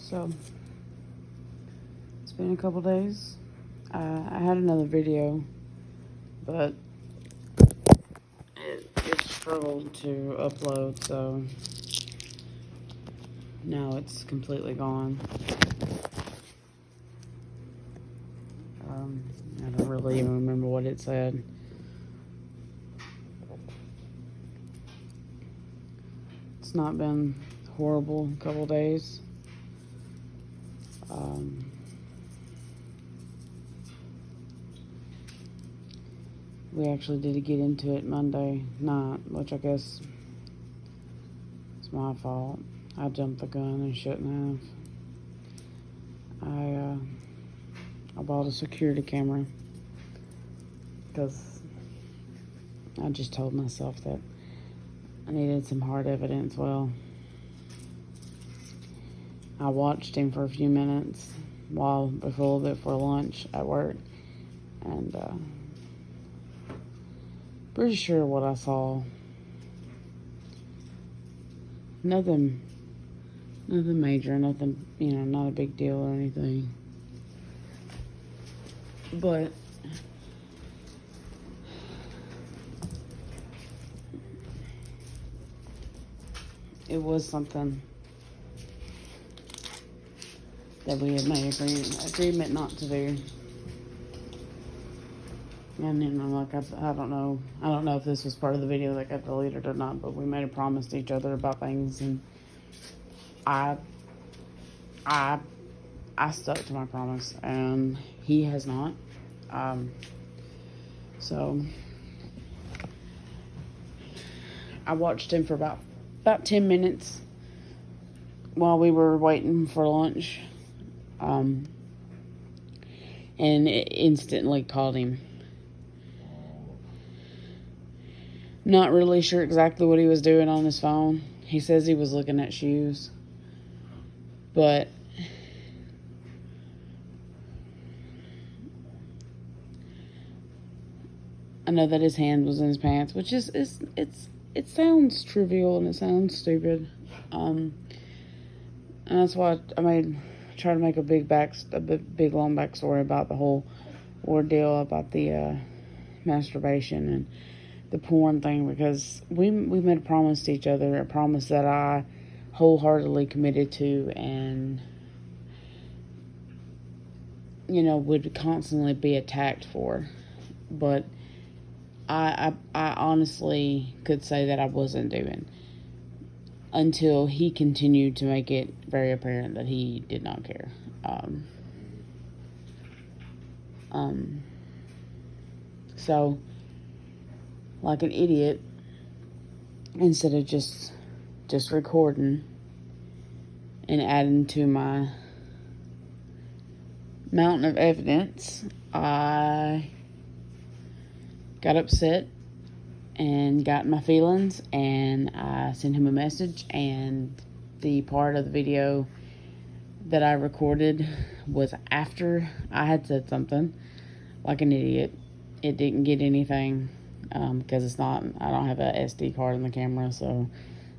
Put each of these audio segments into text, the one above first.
So, it's been a couple days. I had another video, but it struggled to upload, so now it's completely gone. I don't really even remember what it said. It's not been horrible couple days. We actually did get into it Monday night, which I guess is my fault. I jumped the gun and shouldn't have. I bought a security camera because I just told myself that I needed some hard evidence. Well, I watched him for a few minutes before lunch at work, and pretty sure what I saw, nothing major, nothing, not a big deal or anything, but it was something that we had made agreement not to do. And like I don't know if this was part of the video that got deleted or not, but we made a promise to each other about things, and I stuck to my promise, and he has not. So I watched him for about 10 minutes while we were waiting for lunch, and it instantly called him. Not really sure exactly what he was doing on his phone. He says he was looking at shoes, but I know that his hand was in his pants, which it sounds trivial and it sounds stupid, and that's why I try to make a big long backstory about the whole ordeal about the masturbation and the porn thing, because we made a promise to each other, a promise that I wholeheartedly committed to, and would constantly be attacked for, but I honestly could say that I wasn't doing, until he continued to make it very apparent that he did not care. So, like an idiot, instead of just recording and adding to my mountain of evidence, I got upset and got my feelings, and I sent him a message, and the part of the video that I recorded was after I had said something like an idiot. It didn't get anything, because I don't have a SD card in the camera, so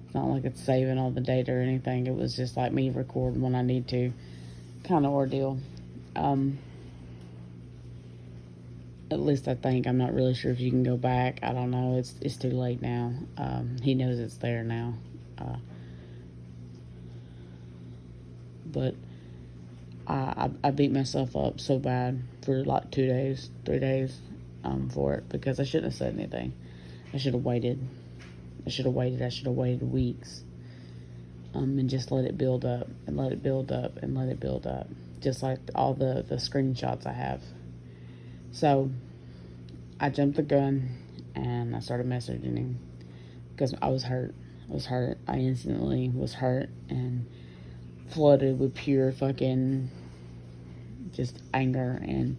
it's not like it's saving all the data or anything. It was just like me recording when I need to, kind of ordeal. At least I think. I'm not really sure if you can go back. I don't know. It's too late now. He knows it's there now. But I beat myself up so bad for like 3 days for it, because I shouldn't have said anything. I should have waited. I should have waited weeks, and just let it build up and let it build up and let it build up, just like all the screenshots I have. So I jumped the gun and I started messaging him because I was hurt. I instantly was hurt and flooded with pure fucking just anger and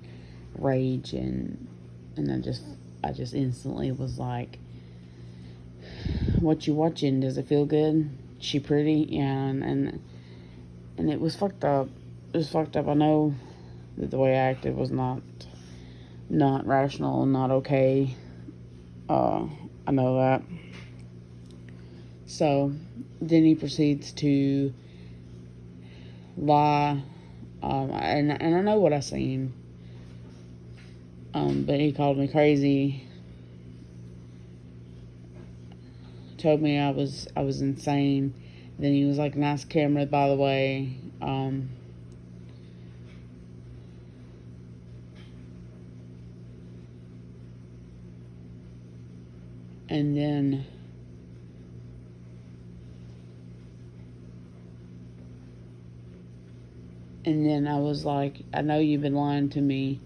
rage, and I just instantly was like, "What you watching? Does it feel good? She pretty?" And it was fucked up. It was fucked up. I know that the way I acted was not rational and not okay. I know that. So then he proceeds to lie. And I know what I seen. But he called me crazy. Told me I was insane. Then he was like, "Nice camera, by the way." And then I was like, "I know you've been lying to me.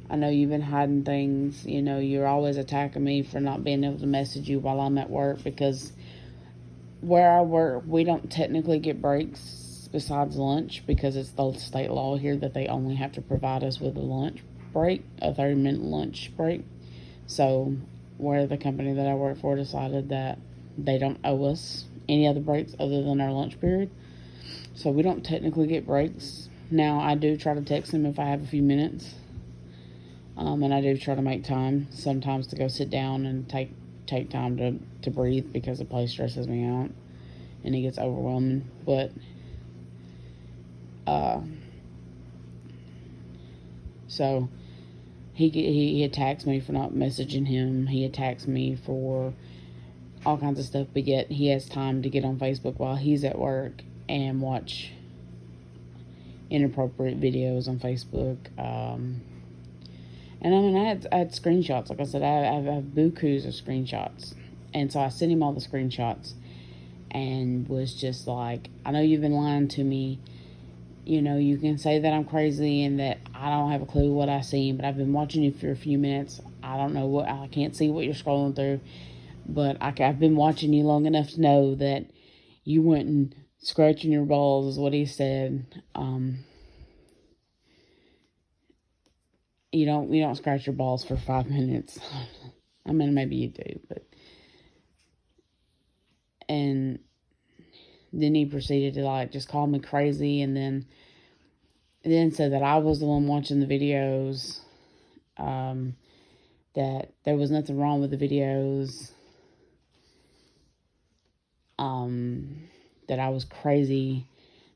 I know you've been hiding things. You know, you're always attacking me for not being able to message you while I'm at work, because where I work, we don't technically get breaks besides lunch, because it's the state law here that they only have to provide us with a lunch break, a 30-minute lunch break. So, where the company that I work for decided that they don't owe us any other breaks other than our lunch period. So, we don't technically get breaks. Now, I do try to text them if I have a few minutes. And I do try to make time sometimes to go sit down and take time to breathe, because the place stresses me out and it gets overwhelming. But so he attacks me for not messaging him. He attacks me for all kinds of stuff, but yet he has time to get on Facebook while he's at work and watch inappropriate videos on Facebook. And I mean, I had screenshots. Like I said, I have bukus of screenshots. And so I sent him all the screenshots and was just like, "I know you've been lying to me. You know, you can say that I'm crazy and that I don't have a clue what I seen, but I've been watching you for a few minutes. I don't know I can't see what you're scrolling through, but I've been watching you long enough to know that you went and scratching your balls," is what he said. You don't scratch your balls for 5 minutes. I mean, maybe you do, but. And then he proceeded to like just call me crazy, and then said that I was the one watching the videos, that there was nothing wrong with the videos, that I was crazy,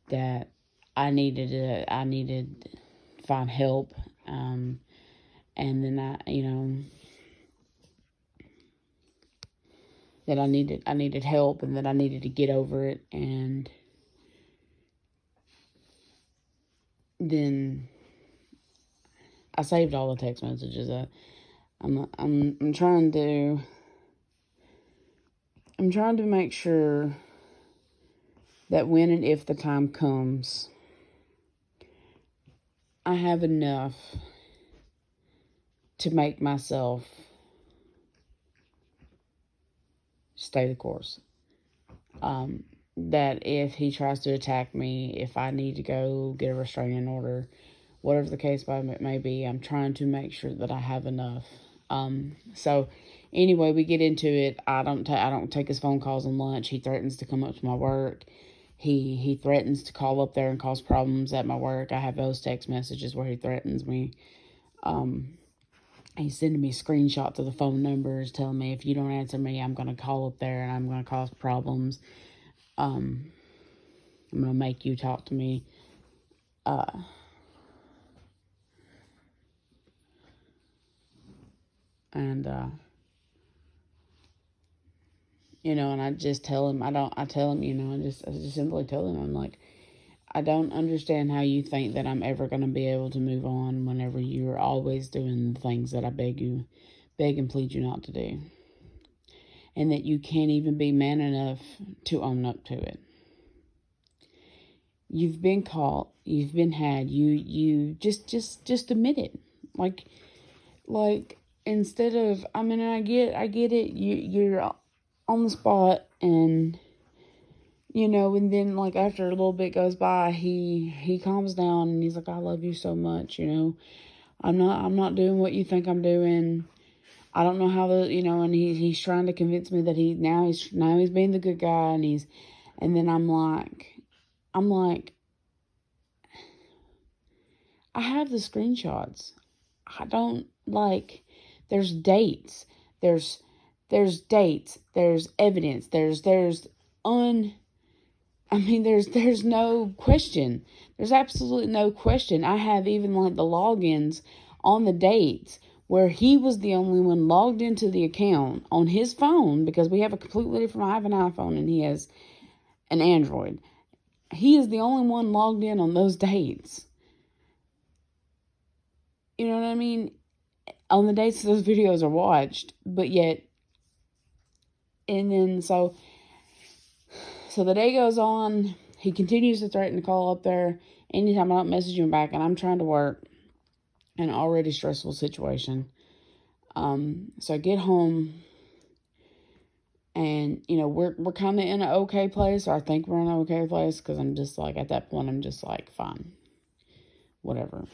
that I needed to find help, and then that I needed help, and that I needed to get over it. And then I saved all the text messages. I'm trying to make sure that when and if the time comes, I have enough to make myself stay the course. That if he tries to attack me, if I need to go get a restraining order, whatever the case may be, I'm trying to make sure that I have enough. So anyway, we get into it. I don't take his phone calls on lunch. He threatens to come up to my work. He threatens to call up there and cause problems at my work. I have those text messages where he threatens me. He's sending me screenshots of the phone numbers, telling me if you don't answer me, I'm going to call up there and I'm going to cause problems. I'm going to make you talk to me. And and I just tell him, I tell him, I just simply tell him, I'm like, I don't understand how you think that I'm ever going to be able to move on whenever you're always doing the things that I beg and plead you not to do. And that you can't even be man enough to own up to it. You've been caught, you've been had, you just admit it. Like instead of, I mean, I get it, you're on the spot, and and then like after a little bit goes by, he calms down and he's like, "I love you so much, I'm not doing what you think I'm doing. I don't know how and he's trying to convince me that he's being the good guy, and then I'm like, I have the screenshots. I don't there's dates. There's dates. There's evidence. There's I mean, there's no question. There's absolutely no question. I have even like the logins on the dates where he was the only one logged into the account on his phone, because we have a completely different, I have an iPhone and he has an Android. He is the only one logged in on those dates. You know what I mean? On the dates those videos are watched, but yet, and then so the day goes on. He continues to threaten to call up there anytime I don't message him back, and I'm trying to work in an already stressful situation. So I get home, and we're kind of in an okay place, or I think we're in an okay place, because I'm just like, at that point I'm just like, fine, whatever.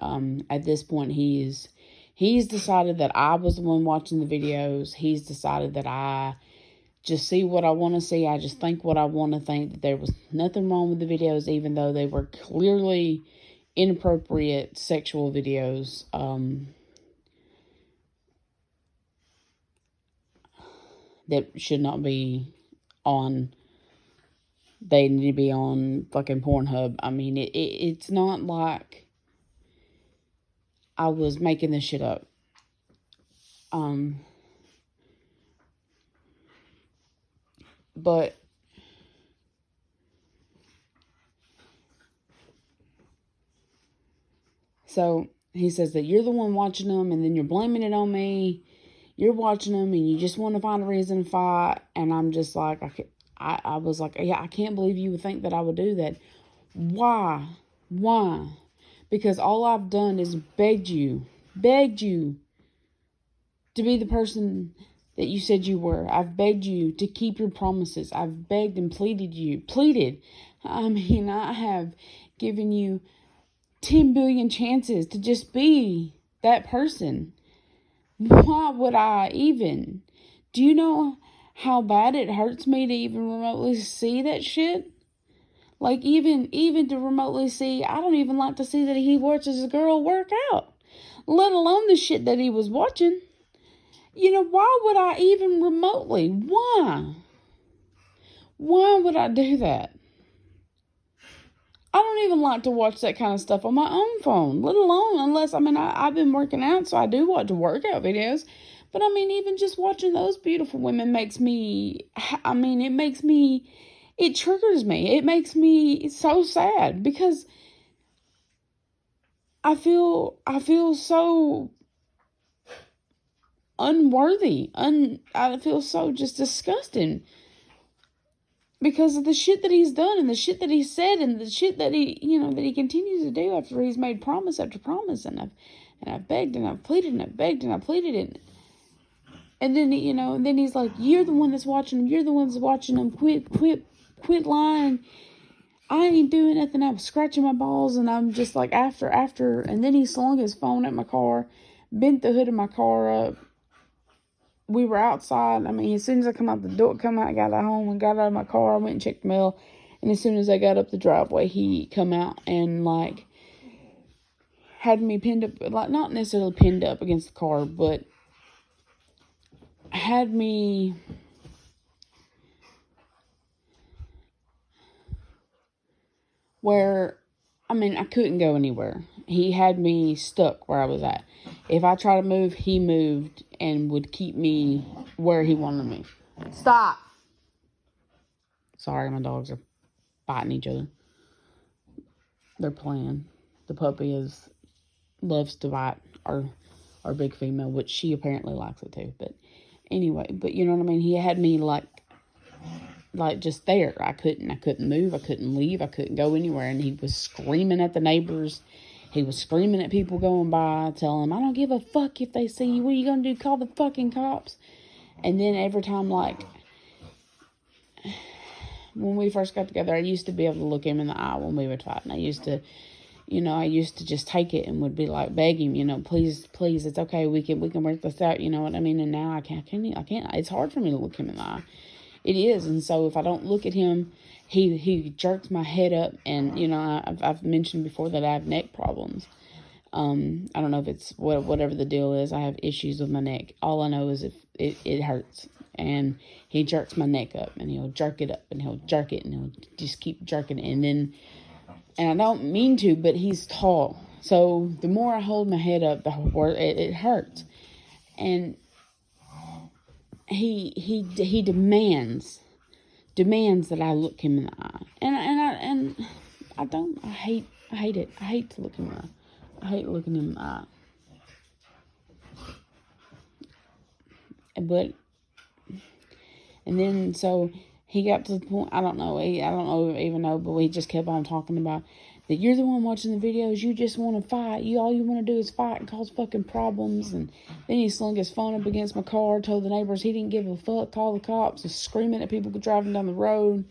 At this point he's decided that I was the one watching the videos. He's decided that I just see what I want to see. I just think what I want to think, that there was nothing wrong with the videos, even though they were clearly inappropriate sexual videos. That should not be on. They need to be on fucking Pornhub. I mean, it's not like I was making this shit up. But so he says that you're the one watching them, and then you're blaming it on me. You're watching them, and you just want to find a reason to fight. And I'm just like, I was like, yeah, I can't believe you would think that I would do that. Why? Because all I've done is begged you to be the person that you said you were. I've begged you to keep your promises. I've begged and pleaded. I mean, I have given you 10 billion chances to just be that person. Why would I even? Do you know how bad it hurts me to even remotely see that shit? Like, even to remotely see, I don't even like to see that he watches a girl work out, let alone the shit that he was watching. Why would I even remotely? Why? Why would I do that? I don't even like to watch that kind of stuff on my own phone, let alone unless, I've been working out, so I do watch workout videos. But, even just watching those beautiful women makes me, it triggers me. It makes me so sad, because I feel so unworthy. I feel so just disgusting, because of the shit that he's done, and the shit that he said, and the shit that he continues to do after he's made promise after promise. And I've begged, and I've pleaded, and I've begged, and I've pleaded. And then, then he's like, you're the one that's watching them. You're the one that's watching them. Quit lying. I ain't doing nothing. I was scratching my balls, and I'm just like, after. And then he slung his phone at my car, bent the hood of my car up. We were outside. As soon as I got home and got out of my car, I went and checked the mail. And as soon as I got up the driveway, he come out and, like, had me pinned up, like, not necessarily pinned up against the car, but had me where, I couldn't go anywhere. He had me stuck where I was at. If I tried to move, he moved and would keep me where he wanted me. Stop. Sorry, my dogs are biting each other. They're playing. The puppy loves to bite our big female, which she apparently likes it too. But anyway, you know what I mean? He had me like just there. I couldn't move. I couldn't leave. I couldn't go anywhere. And he was screaming at the neighbors. He was screaming at people going by, telling them, I don't give a fuck if they see you. What are you going to do? Call the fucking cops. And then every time, like, when we first got together, I used to be able to look him in the eye when we were fighting. I used to just take it and would be like, beg him, please, it's okay. We can work this out. You know what I mean? And now I can't. It's hard for me to look him in the eye. It is. And so if I don't look at him, he jerks my head up. And, I've mentioned before that I have neck problems. I don't know if it's whatever the deal is. I have issues with my neck. All I know is if it hurts. And he jerks my neck up, and he'll jerk it up, and he'll jerk it, and he'll just keep jerking it. And I don't mean to, but he's tall. So the more I hold my head up, the worse it hurts. And he demands that I look him in the eye. And I don't. I hate it. I hate to look him in the eye. I hate looking him in the eye. But, and then, so he got to the point, I don't even know, but we just kept on talking about that you're the one watching the videos, you just want to fight, all you want to do is fight and cause fucking problems. And then he slung his phone up against my car, told the neighbors he didn't give a fuck, called the cops, was screaming at people driving down the road,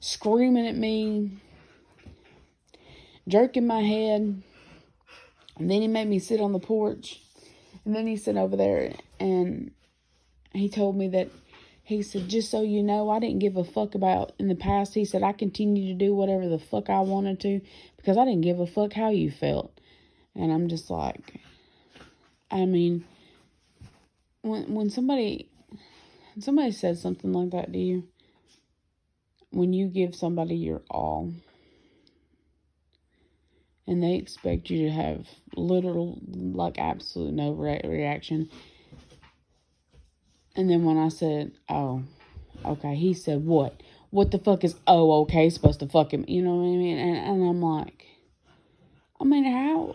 screaming at me, jerking my head. And then he made me sit on the porch, and then he sat over there, and he told me that, he said, just so you know, I didn't give a fuck about in the past. He said, I continue to do whatever the fuck I wanted to because I didn't give a fuck how you felt. And I'm just like, I mean, when somebody says something like that to you, when you give somebody your all, and they expect you to have literal, like, absolute no reaction. And then when I said, oh, okay, he said, what? What the fuck is, oh, okay, supposed to fucking, you know what I mean? And I'm like, I mean, how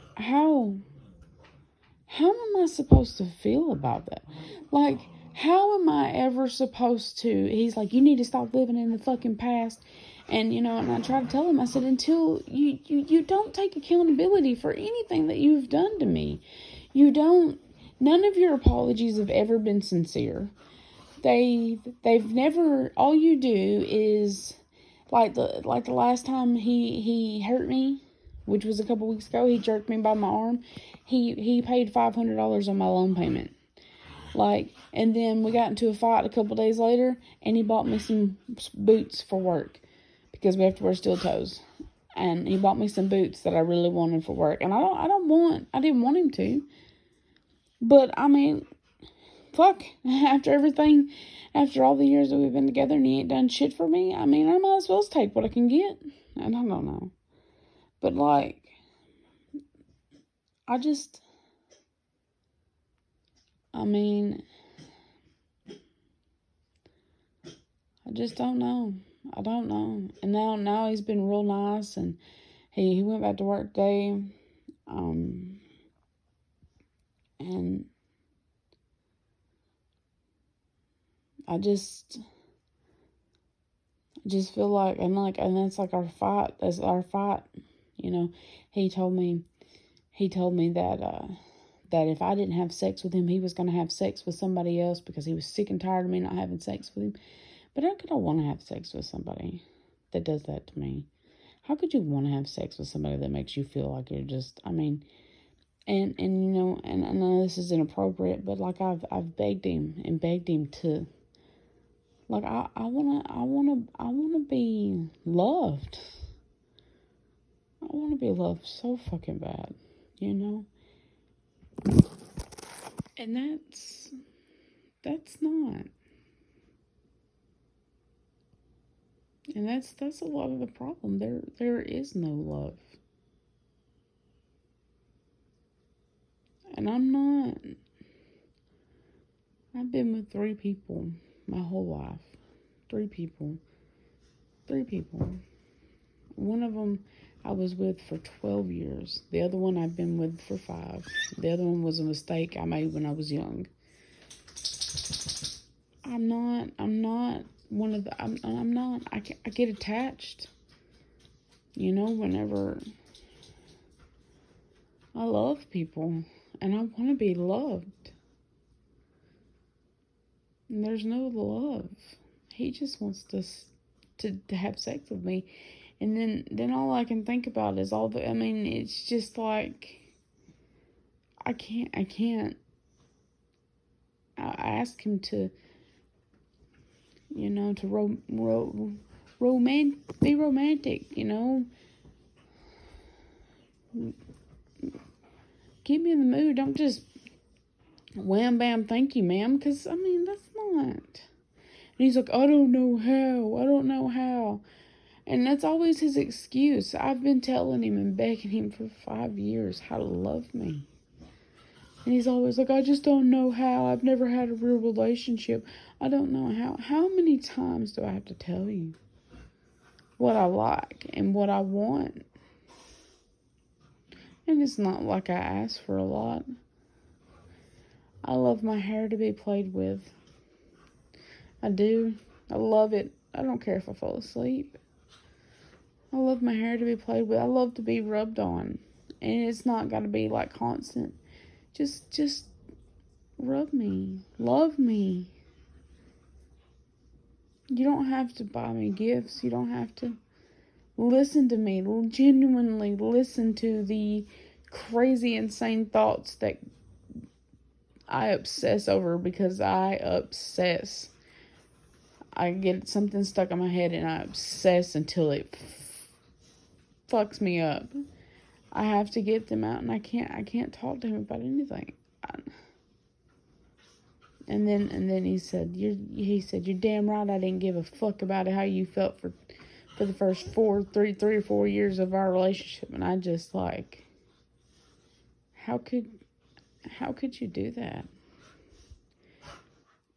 am I supposed to feel about that? Like, how am I ever supposed to, he's like, you need to stop living in the fucking past. And, and I tried to tell him, I said, until you don't take accountability for anything that you've done to me. None of your apologies have ever been sincere. They've never, all you do is, like the last time he hurt me, which was a couple weeks ago, he jerked me by my arm. He paid $500 on my loan payment. And then we got into a fight a couple days later, and he bought me some boots for work because we have to wear steel toes. And he bought me some boots that I really wanted for work. And I didn't want him to. But I mean, fuck, after all the years that we've been together and he ain't done shit for me, I mean, I might as well take what I can get. And I don't know. But I just don't know. I don't know. And now he's been real nice, and he went back to work today. And I just feel like, and that's like our fight. That's our fight. He told me that if I didn't have sex with him, he was going to have sex with somebody else because he was sick and tired of me not having sex with him. But how could I want to have sex with somebody that does that to me? How could you want to have sex with somebody that makes you feel like you're just, I mean, and I know this is inappropriate, but I've begged him to, I wanna be loved. I want to be loved so fucking bad, And that's not. And that's a lot of the problem. There is no love. And I've been with 3 people my whole life. 3 people. One of them I was with for 12 years. The other one I've been with for 5. The other one was a mistake I made when I was young. I'm not one of the, I'm not, I get attached, whenever I love people and I want to be loved. And there's no love. He just wants to have sex with me. And then all I can think about is it's just like, I can't. I ask him to, to be romantic, keep me in the mood. Don't just wham bam, thank you, ma'am. Because, I mean, that's not. And he's like, I don't know how. I don't know how. And that's always his excuse. I've been telling him and begging him for 5 years how to love me. And he's always like, I just don't know how. I've never had a real relationship. I don't know how. How many times do I have to tell you what I like and what I want? And it's not like I ask for a lot. I love my hair to be played with. I do. I love it. I don't care if I fall asleep. I love my hair to be played with. I love to be rubbed on. And it's not got to be like constant. Just rub me. Love me. You don't have to buy me gifts. You don't have to listen to me. Genuinely listen to the crazy, insane thoughts that I obsess over, because I obsess. I get something stuck in my head and I obsess until it fucks me up. I have to get them out, and I can't talk to him about anything. And then he said, you're damn right I didn't give a fuck about how you felt for the first 3 or 4 years of our relationship. And I just like, how could you do that?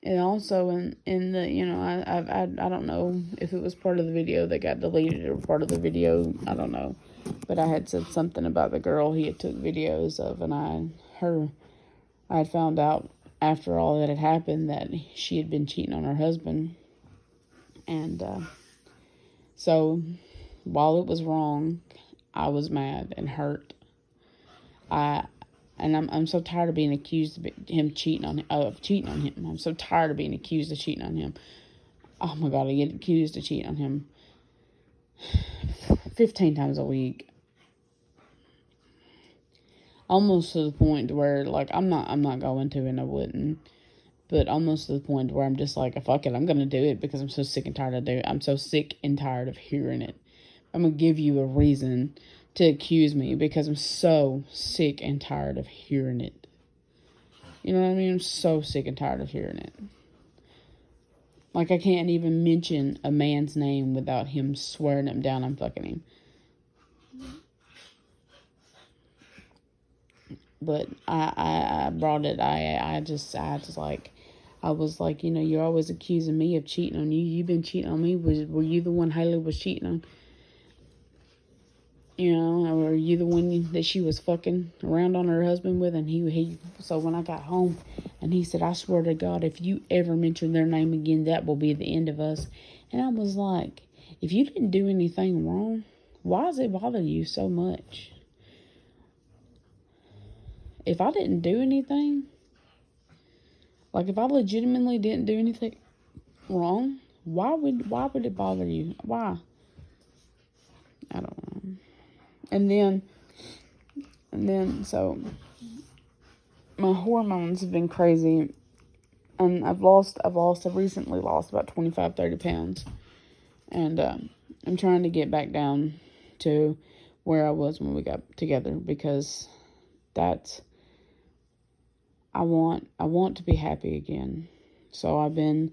And also in the, I don't know if it was part of the video that got deleted or part of the video, I don't know. But I had said something about the girl he had took videos of, and I had found out after all that had happened that she had been cheating on her husband. And so while it was wrong, I was mad and hurt. I'm so tired of being accused of him cheating on him. I'm so tired of being accused of cheating on him. Oh my God, I get accused of cheating on him 15 times a week. Almost to the point where, like, I'm not going to, and I wouldn't. But almost to the point where I'm just like, fuck it, I'm going to do it because I'm so sick and tired of doing it. I'm so sick and tired of hearing it. I'm going to give you a reason to accuse me because I'm so sick and tired of hearing it. You know what I mean? I'm so sick and tired of hearing it. Like, I can't even mention a man's name without him swearing up down I'm fucking him. But I brought it. I was like, you're always accusing me of cheating on you. You've been cheating on me. Were you the one Haley was cheating on? Or were you the one that she was fucking around on her husband with? And he so when I got home, and he said, I swear to God, if you ever mention their name again, that will be the end of us. And I was like, if you didn't do anything wrong, why does it bother you so much? If I didn't do anything, like if I legitimately didn't do anything wrong, why would it bother you? Why? I don't know. And then so my hormones have been crazy, and I've recently lost about 25-30 pounds, and I'm trying to get back down to where I was when we got together, because I want to be happy again. So I've been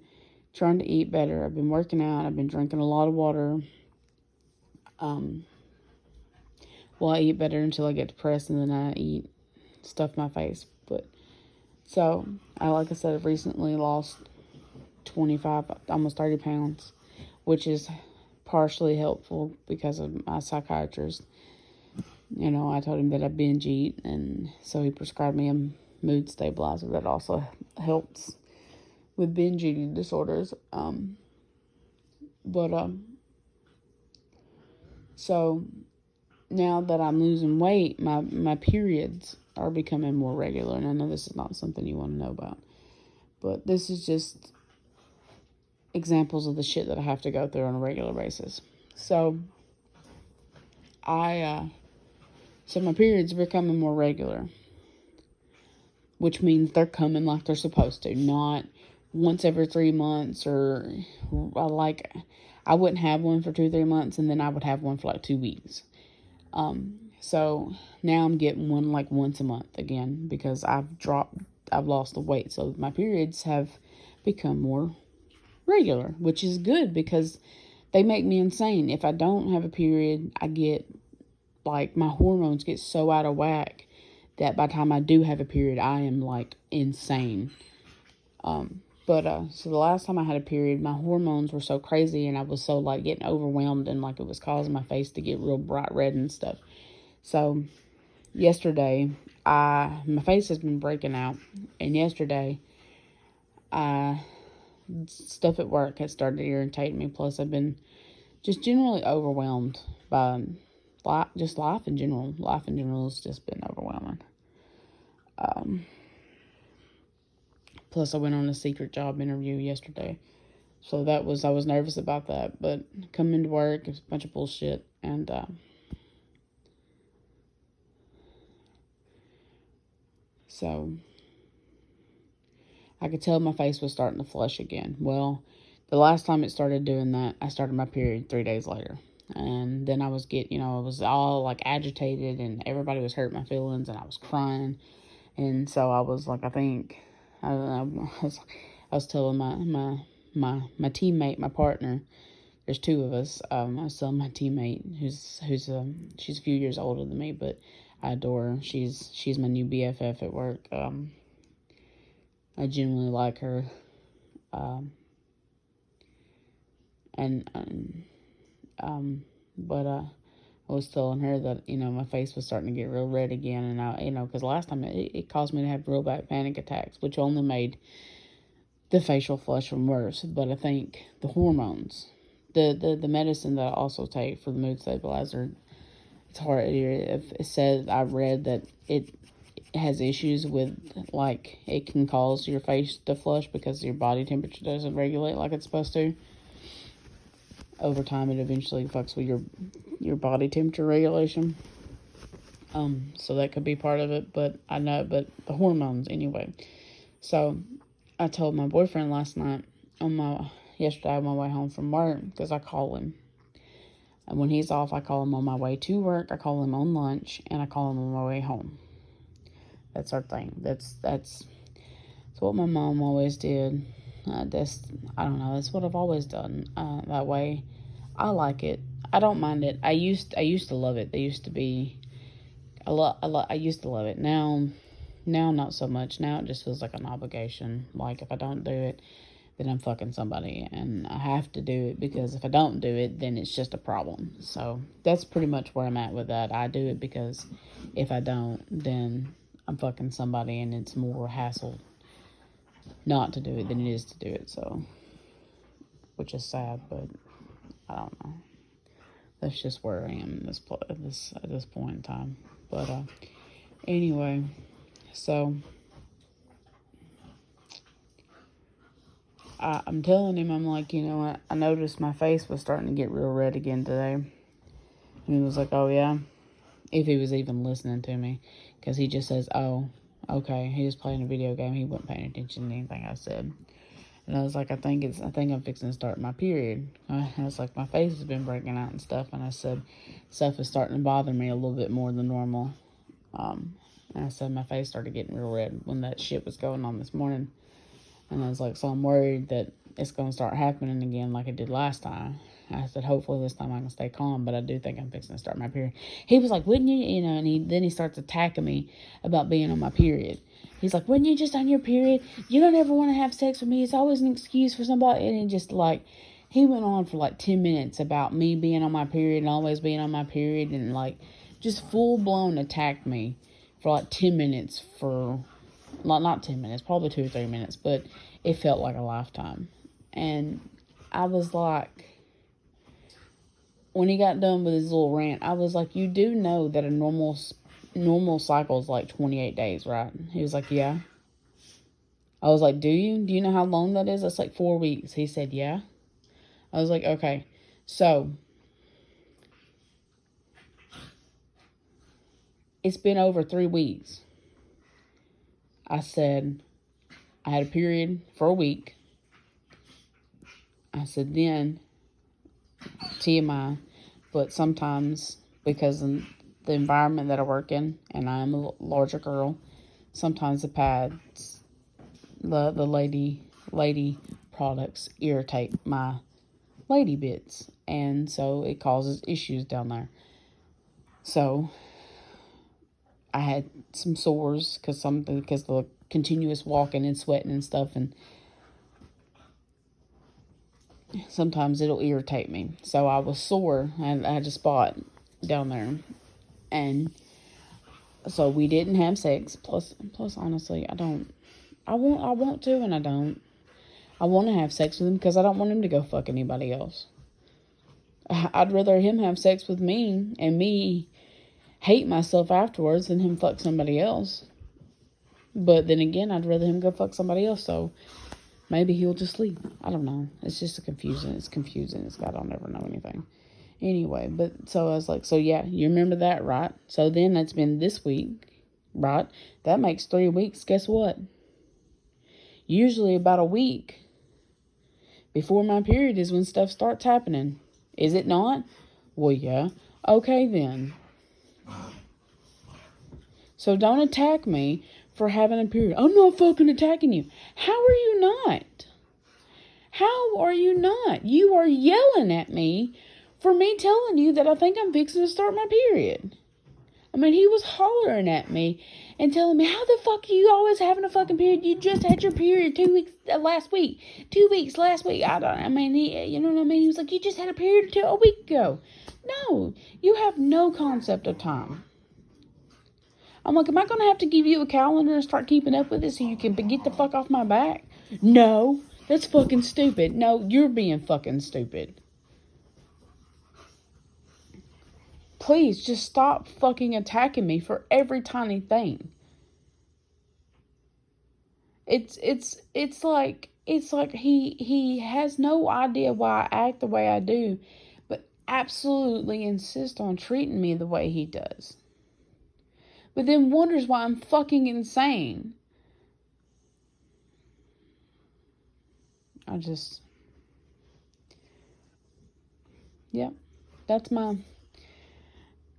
trying to eat better. I've been working out. I've been drinking a lot of water. I eat better until I get depressed, and then I eat stuff my face. But so like I said, I've recently lost 25, almost 30 pounds, which is partially helpful because of my psychiatrist. I told him that I binge eat, and so he prescribed me a mood stabilizer that also helps with binge eating disorders. So now that I'm losing weight, my periods are becoming more regular. And I know this is not something you want to know about, but this is just examples of the shit that I have to go through on a regular basis. So so my periods are becoming more regular, which means they're coming like they're supposed to, not once every 3 months, or I wouldn't have one for 2 or 3 months, and then I would have one for like 2 weeks. So now I'm getting one like once a month again because I've lost the weight. So my periods have become more regular, which is good because they make me insane. If I don't have a period, I get like my hormones get so out of whack that by the time I do have a period, I am like insane. So the last time I had a period, my hormones were so crazy and I was so like getting overwhelmed and like it was causing my face to get real bright red and stuff. So yesterday, my face has been breaking out, and yesterday, stuff at work has started irritating me. Plus, I've been just generally overwhelmed by just life in general. Life in general has just been overwhelming. Plus, I went on a secret job interview yesterday, so I was nervous about that. But coming to work, it's a bunch of bullshit, and so I could tell my face was starting to flush again. Well, the last time it started doing that, I started my period 3 days later. And then I was all like agitated and everybody was hurting my feelings and I was crying. And so I was like, I was telling my teammate, my partner, there's two of us. I was telling my teammate she's a few years older than me, but I adore her. She's my new BFF at work. I genuinely like her. Um, and but I was telling her that my face was starting to get real red again, and because last time it caused me to have real bad panic attacks, which only made the facial flushing worse. But I think the hormones, the medicine that I also take for the mood stabilizer, it's hard. It said I read that it has issues with, like, it can cause your face to flush because your body temperature doesn't regulate like it's supposed to. Over time, it eventually fucks with your body temperature regulation. So that could be part of it, but the hormones anyway. So I told my boyfriend last night yesterday on my way home from work, because I call him. And when he's off, I call him on my way to work, I call him on lunch, and I call him on my way home. That's our thing. That's what my mom always did. I don't know. That's what I've always done. That way, I like it. I don't mind it. I used to love it. They used to be a lot. I used to love it. Now not so much. Now it just feels like an obligation. Like if I don't do it, then I'm fucking somebody, and I have to do it because if I don't do it, then it's just a problem. So that's pretty much where I'm at with that. I do it because if I don't, then I'm fucking somebody, and it's more hassle not to do it than it is to do it. So, which is sad, but I don't know. That's just where I am at this point in time. But anyway, so I'm telling him, I'm like, I noticed my face was starting to get real red again today. And he was like, oh yeah, if he was even listening to me, because he just says, oh, okay. He was playing a video game. He wasn't paying attention to anything I said. And I was like, I think I'm fixing to start my period. I was like, my face has been breaking out and stuff. And I said, stuff is starting to bother me a little bit more than normal. And I said, my face started getting real red when that shit was going on this morning. And I was like, so I'm worried that it's going to start happening again like it did last time. I said, hopefully this time I can stay calm, but I do think I'm fixing to start my period. He was like, wouldn't you, and then he starts attacking me about being on my period. He's like, wouldn't you just on your period? You don't ever want to have sex with me. It's always an excuse for somebody. And he went on for like 10 minutes about me being on my period and always being on my period, and like just full blown attacked me for like 10 minutes for, not 10 minutes, probably 2 or 3 minutes, but it felt like a lifetime. And I was like, when he got done with his little rant, I was like, you do know that a normal cycle is like 28 days, right? He was like, yeah. I was like, do you know how long that is? That's like 4 weeks. He said, yeah. I was like, okay. So it's been over 3 weeks. I said, I had a period for a week. I said, then TMI, but sometimes because the environment that I work in, and I am a larger girl, sometimes the pads, the lady products irritate my lady bits, and so it causes issues down there. So I had some sores because the continuous walking and sweating and stuff, and sometimes it'll irritate me. So I was sore, and I had a spot down there, and so we didn't have sex. Plus, honestly, I want to, and I don't. I want to have sex with him because I don't want him to go fuck anybody else. I'd rather him have sex with me and me hate myself afterwards than him fuck somebody else. But then again, I'd rather him go fuck somebody else, so maybe he'll just leave. I don't know. It's just confusing. It's confusing. It's God, I'll never know anything. Anyway, but so I was like, so yeah, you remember that, right? So then that's been this week, right? That makes 3 weeks. Guess what? Usually about a week before my period is when stuff starts happening. Is it not? Well, yeah. Okay, then. So don't attack me for having a period. I'm not fucking attacking you. How are you not? How are you not? You are yelling at me for me telling you that I think I'm fixing to start my period. I mean, he was hollering at me and telling me, how the fuck are you always having a fucking period? You just had your period 2 weeks last week. 2 weeks last week. You know what I mean? He was like, you just had a period a week ago. No, you have no concept of time. I'm like, am I going to have to give you a calendar and start keeping up with it so you can get the fuck off my back? No, that's fucking stupid. No, you're being fucking stupid. Please, just stop fucking attacking me for every tiny thing. It's like he has no idea why I act the way I do, but absolutely insists on treating me the way he does. But then wonders why I'm fucking insane. Yep, that's my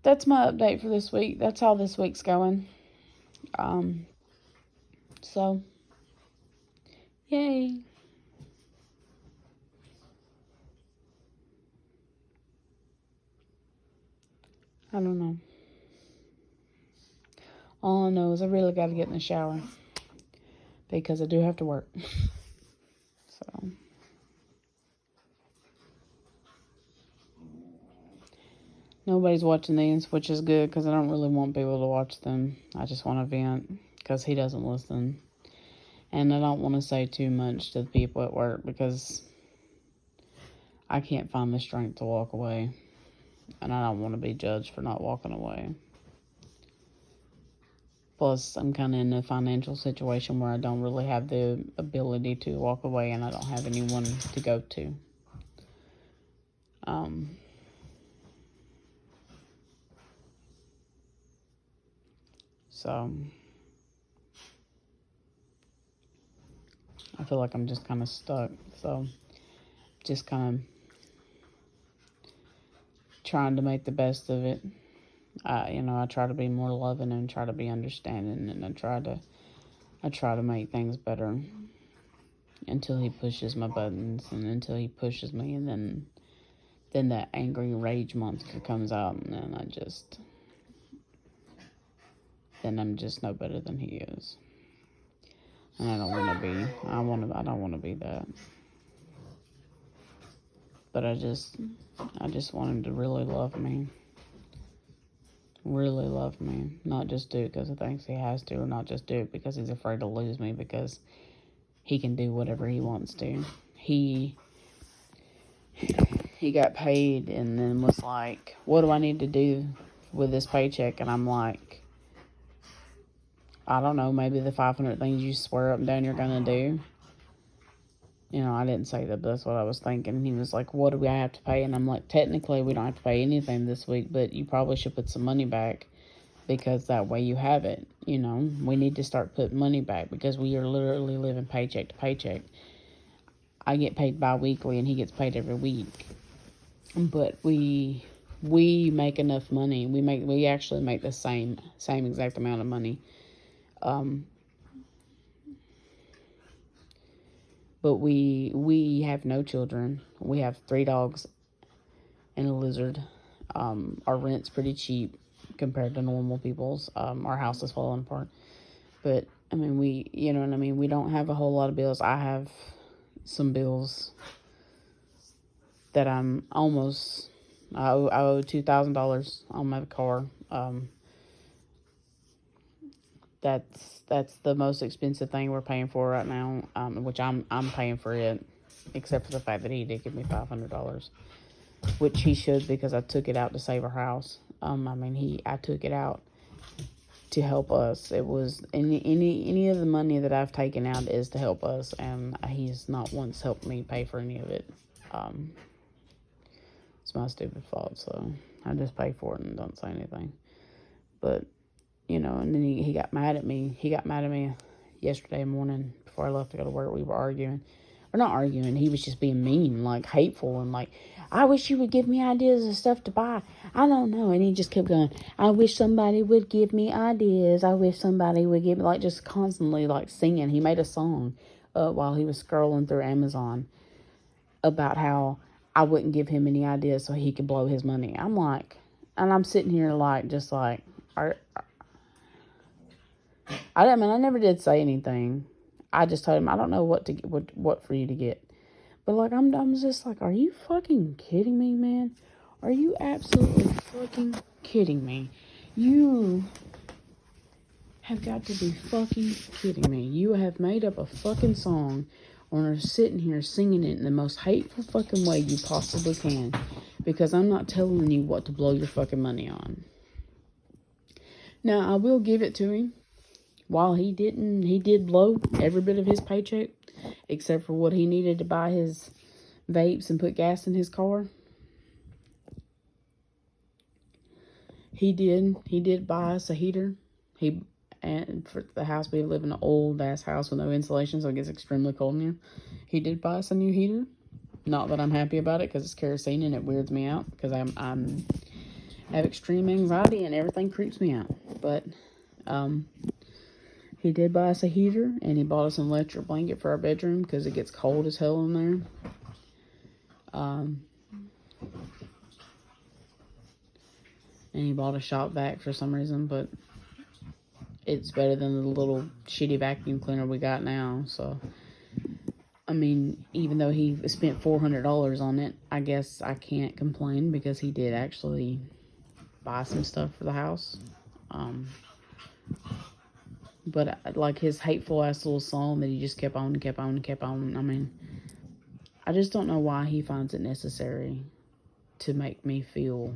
update for this week. That's how this week's going. So, yay. I don't know. All I know is I really got to get in the shower because I do have to work. So, nobody's watching these, which is good because I don't really want people to watch them. I just want to vent because he doesn't listen. And I don't want to say too much to the people at work because I can't find the strength to walk away. And I don't want to be judged for not walking away. Plus, I'm kind of in a financial situation where I don't really have the ability to walk away and I don't have anyone to go to. So, I feel like I'm just kind of stuck. So, just kind of trying to make the best of it. I try to be more loving and try to be understanding, and I try to make things better until he pushes my buttons and until he pushes me, and then that angry rage monster comes out, and then I'm just no better than he is. And I don't want to be that. But I just want him to really love me. Really love me. Not just do it because he thinks he has to, or not just do it because he's afraid to lose me, because he can do whatever he wants to. He got paid and then was like, what do I need to do with this paycheck? And I'm like, I don't know, maybe the 500 things you swear up and down you're going to do. I didn't say that, but that's what I was thinking. He was like, what do we have to pay? And I'm like, technically, we don't have to pay anything this week, but you probably should put some money back because that way you have it. We need to start putting money back because we are literally living paycheck to paycheck. I get paid bi-weekly and he gets paid every week. But we we make enough money. We actually make the same exact amount of money. But we have no children. We have 3 dogs and a lizard. Our rent's pretty cheap compared to normal people's. Our house is falling apart. But, I mean, you know what I mean? We don't have a whole lot of bills. I have some bills that I owe $2,000 on my car. That's the most expensive thing we're paying for right now, which I'm paying for it, except for the fact that he did give me $500, which he should, because I took it out to save our house. I took it out to help us. It was any of the money that I've taken out is to help us, and he's not once helped me pay for any of it. It's my stupid fault, so I just pay for it and don't say anything. But, you know, and then he got mad at me. He got mad at me yesterday morning before I left to go to work. We were arguing. Or not arguing. He was just being mean, like hateful, and like, I wish you would give me ideas of stuff to buy. I don't know. And he just kept going, I wish somebody would give me ideas. I wish somebody would give me, like, just constantly, like, singing. He made a song while he was scrolling through Amazon about how I wouldn't give him any ideas so he could blow his money. I'm like, and I'm sitting here like, just like, I never did say anything. I just told him, I don't know what for you to get. But, like, I'm just like, are you fucking kidding me, man? Are you absolutely fucking kidding me? You have got to be fucking kidding me. You have made up a fucking song and are sitting here singing it in the most hateful fucking way you possibly can, because I'm not telling you what to blow your fucking money on. Now, I will give it to him. While he did blow every bit of his paycheck, except for what he needed to buy his vapes and put gas in his car. He did buy us a heater. And for the house, we live in an old ass house with no insulation, so it gets extremely cold in here. He did buy us a new heater. Not that I'm happy about it, because it's kerosene and it weirds me out, because I have extreme anxiety and everything creeps me out. But he did buy us a heater, and he bought us an electric blanket for our bedroom because it gets cold as hell in there. And he bought a shop vac for some reason, but it's better than the little shitty vacuum cleaner we got now. So, I mean, even though he spent $400 on it, I guess I can't complain, because he did actually buy some stuff for the house. But, like, his hateful ass little song that he just kept on and kept on and kept on. I mean, I just don't know why he finds it necessary to make me feel.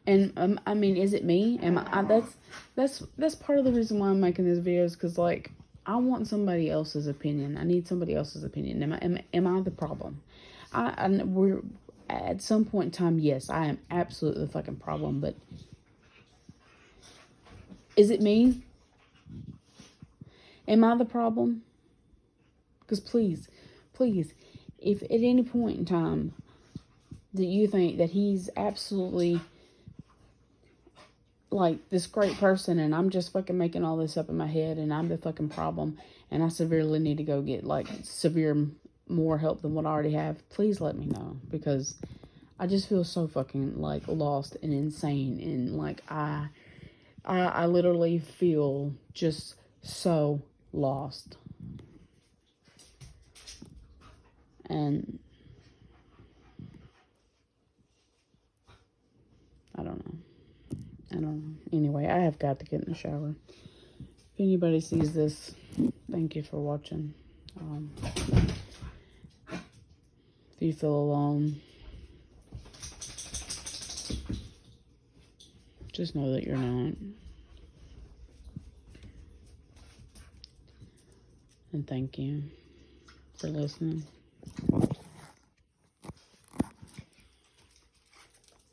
And I mean, is it me? That's part of the reason why I'm making this video, is because, like, I want somebody else's opinion. I need somebody else's opinion. Am I the problem? We're at some point in time. Yes, I am absolutely the fucking problem. But is it me? Am I the problem? Because please, if at any point in time that you think that he's absolutely, like, this great person, and I'm just fucking making all this up in my head, and I'm the fucking problem, and I severely need to go get, like, more help than what I already have, please let me know, because I just feel so fucking, like, lost and insane, and, like, I literally feel just so lost. And I don't know. Anyway, I have got to get in the shower. If anybody sees this, thank you for watching. If you feel alone, just know that you're not. And thank you for listening.